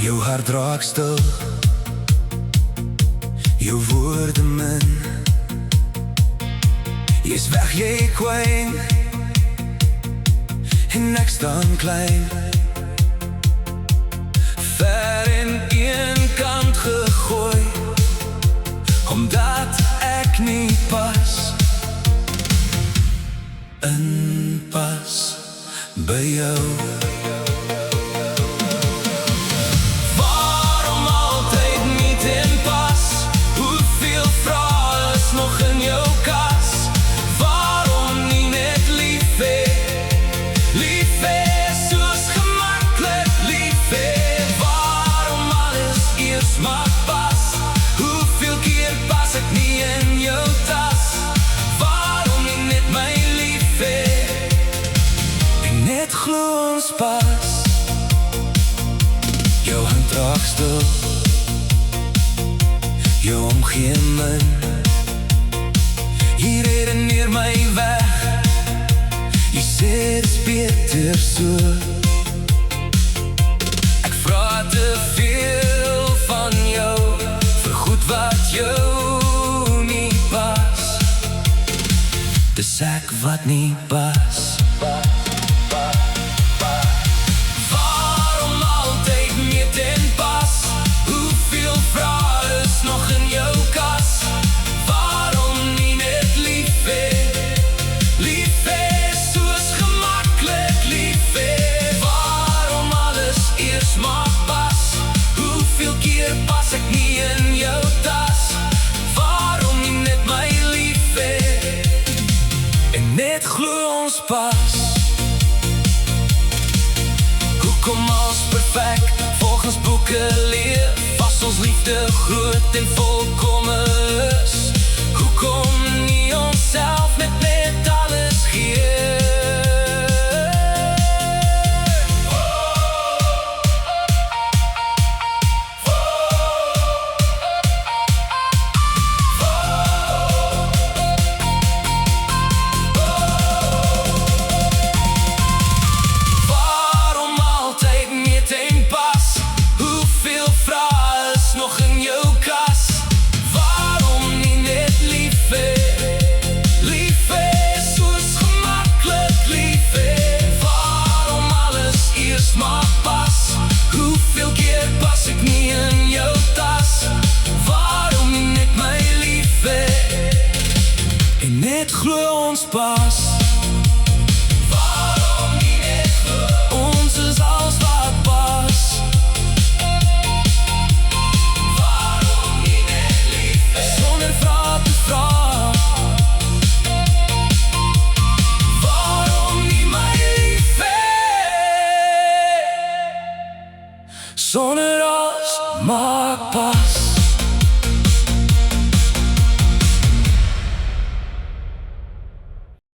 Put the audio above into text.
Jou hart raak stil, jou woorde min. Jy's weg, jy kwyn, en ek staan klein, ver in een kant gegooi, omdat ek nie pas, inpas by jou. Waarom altyd niet inpas? Hoeveel vrae is nog in jou kas? Waarom nie net lief hê? Lief hê soos gemakkelijk lief hê. Waarom alles eers maar pas? Hoeveel keer pas ek nie in jou tas? Waarom nie net my lief hê? En net glo ons pas. Jou hand raak stil, jou omgee min. Jy redeneer my weg, jy sê dis beter so. Ek vra te veel van jou, vir goed wat jou nie pas. Dis ek wat nie pas. Waarom altyd niet inpas? Hoeveel vrae is nog in jou kas? Waarom nie net lief hê? Lief hê soos gemakkelijk lief hê. Waarom alles eers maar pas? Hoeveel keer pas ek nie in jou tas? Waarom nie net my lief hê? En net glo ons pas. Hoekom als perfect, volgens boeken leer, was ons liefde groot en volkomen is? Hoekom nie onsself met alles gee? Net glo ons pas. Waarom nie net glo? Ons is als wat pas. Waarom nie net lief hê? Sonder vrae te vra. Waarom nie my lief hê? Sonder als maak pas.